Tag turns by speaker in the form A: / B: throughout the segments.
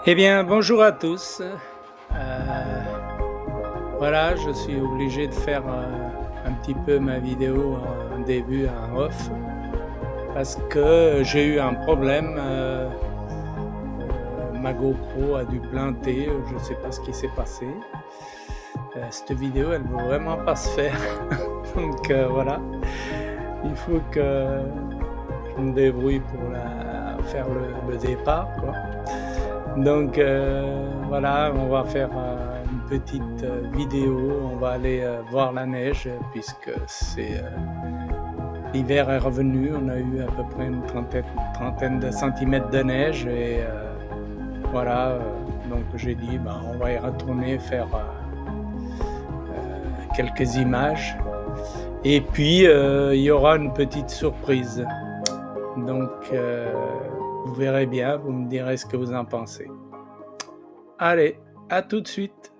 A: Eh bien, bonjour à tous. Voilà, je suis obligé de faire un petit peu ma vidéo en début, en off, parce que j'ai eu un problème. Ma GoPro a dû planter, je ne sais pas ce qui s'est passé. Cette vidéo, elle ne veut vraiment pas se faire. Donc voilà, il faut que je me débrouille pour faire le départ, quoi. Donc voilà, on va faire une petite vidéo, on va aller voir la neige puisque l'hiver est revenu, on a eu à peu près une trentaine de centimètres de neige et voilà, donc j'ai dit on va y retourner faire quelques images et puis il y aura une petite surprise. Donc vous verrez bien, vous me direz ce que vous en pensez. Allez, à tout de suite.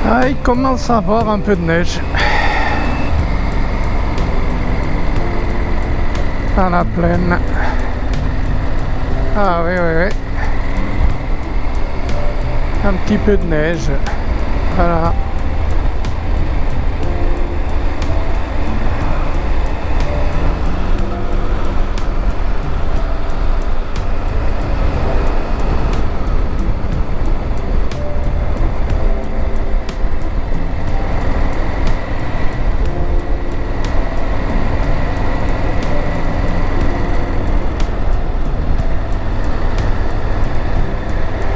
A: Ah, il commence à avoir un peu de neige dans la plaine. Ah oui, oui, oui. Un petit peu de neige. Voilà.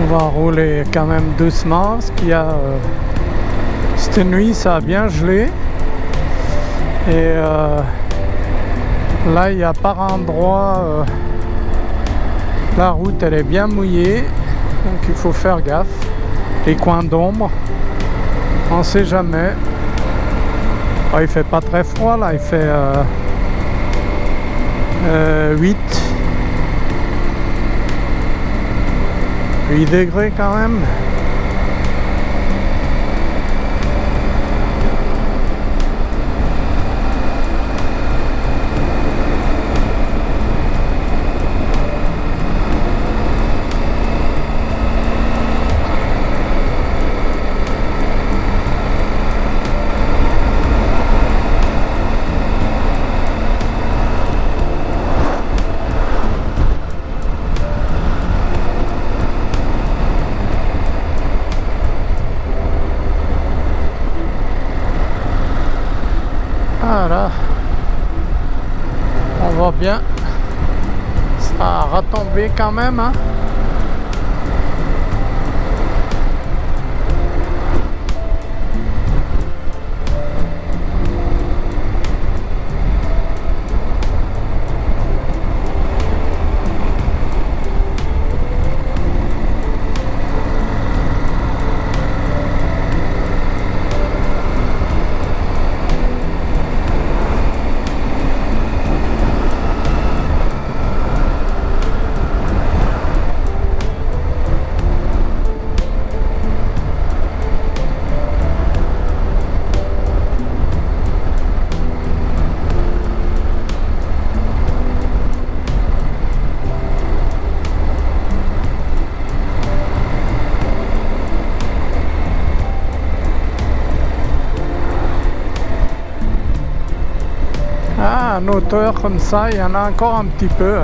A: On va rouler quand même doucement, parce qu'il y a cette nuit ça a bien gelé et là il y a par endroits la route elle est bien mouillée, donc il faut faire gaffe. Les coins d'ombre, on sait jamais. Il fait pas très froid là, il fait 8 degrés quand même. Voilà, on voit bien, ça a retombé quand même, hein. Ah, en hauteur comme ça, il y en a encore un petit peu.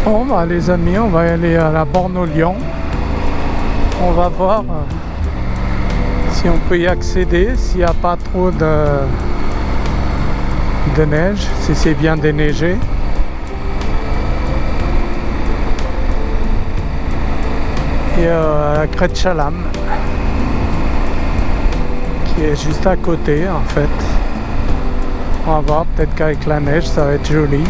A: Bon bah les amis, on va aller à la borne au Lion. On va voir si on peut y accéder, s'il n'y a pas trop de neige, si c'est bien déneigé. Et la crête Chalam, qui est juste à côté en fait. On va voir, peut-être qu'avec la neige ça va être joli.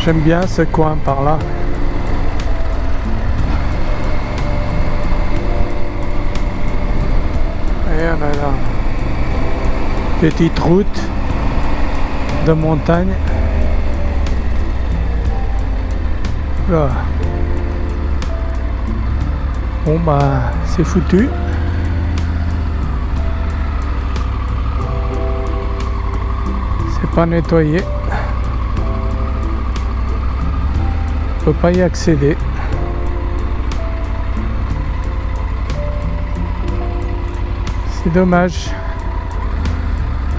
A: J'aime bien ce coin par là. Et on a là petite route de montagne. Là. Bon bah c'est foutu. C'est pas nettoyé. On peut pas y accéder. C'est dommage.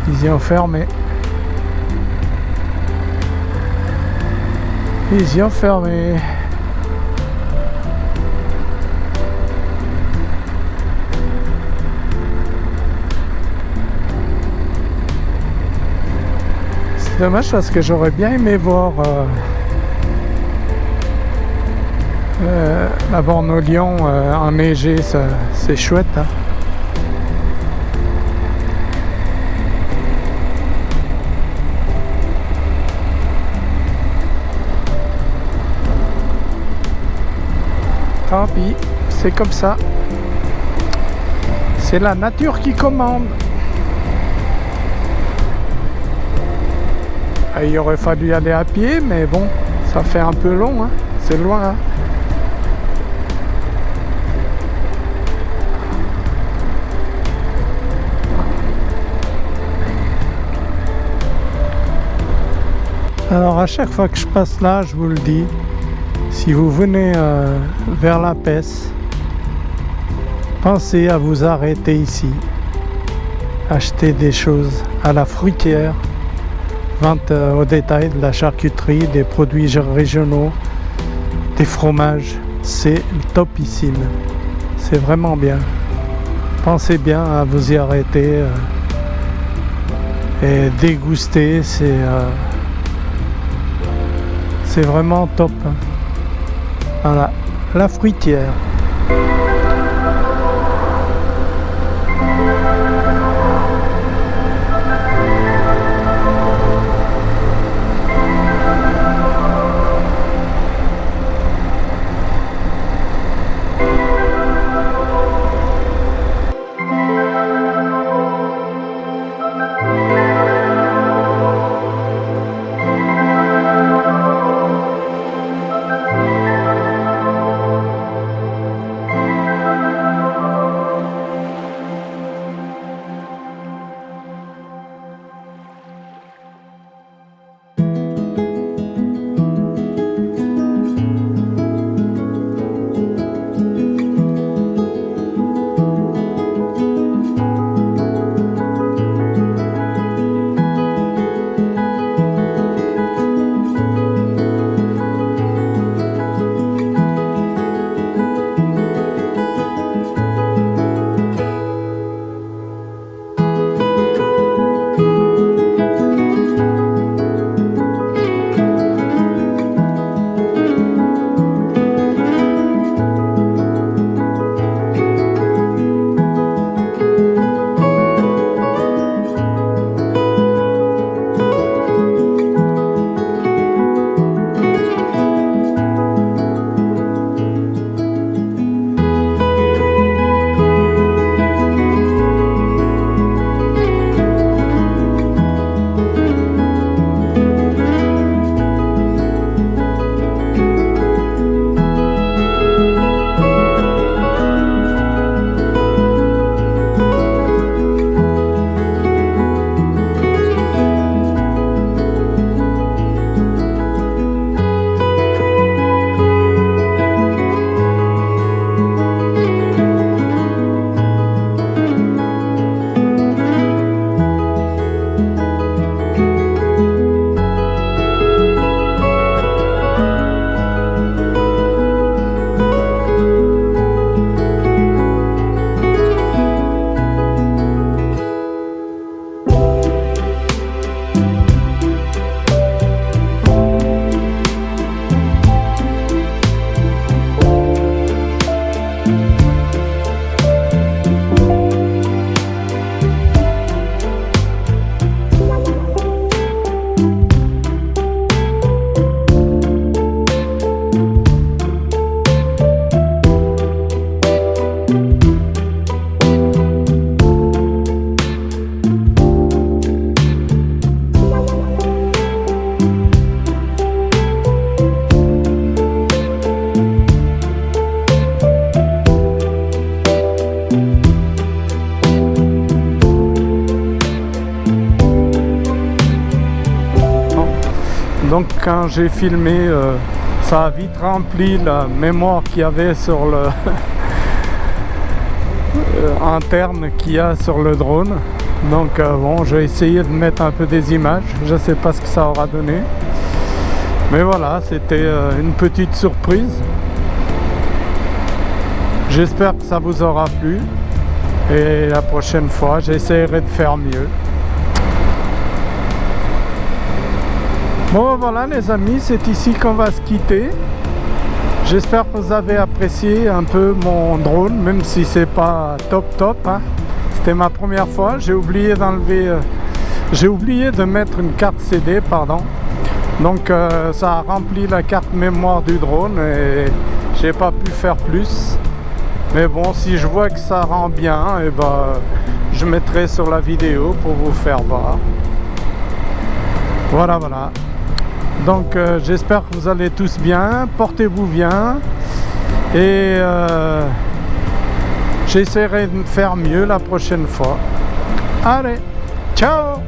A: Ils y ont fermé. Ils y ont fermé. C'est dommage parce que j'aurais bien aimé voir la borne au Lion enneigée, c'est chouette. Hein. Tant pis, c'est comme ça. C'est la nature qui commande. Il aurait fallu aller à pied, mais bon, ça fait un peu long, hein. C'est loin. Hein. Alors à chaque fois que je passe là, je vous le dis, si vous venez vers la Pesse, pensez à vous arrêter ici, acheter des choses à la fruitière, vente au détail, de la charcuterie, des produits régionaux, des fromages, c'est topissime, c'est vraiment bien. Pensez bien à vous y arrêter et déguster, c'est vraiment top. Voilà, la fruitière. Donc quand j'ai filmé, ça a vite rempli la mémoire qu'il y avait sur le interne qu'il y a sur le drone. Donc bon, j'ai essayé de mettre un peu des images, je ne sais pas ce que ça aura donné, mais voilà, c'était une petite surprise. J'espère que ça vous aura plu et la prochaine fois j'essaierai de faire mieux. Bon voilà les amis, c'est ici qu'on va se quitter. J'espère que vous avez apprécié un peu mon drone, même si c'est pas top hein. C'était ma première fois, j'ai oublié de mettre une carte CD, pardon. Donc ça a rempli la carte mémoire du drone et j'ai pas pu faire plus. Mais bon, si je vois que ça rend bien, et ben je mettrai sur la vidéo pour vous faire voir. Voilà. Donc j'espère que vous allez tous bien, portez-vous bien et j'essaierai de faire mieux la prochaine fois. Allez, ciao!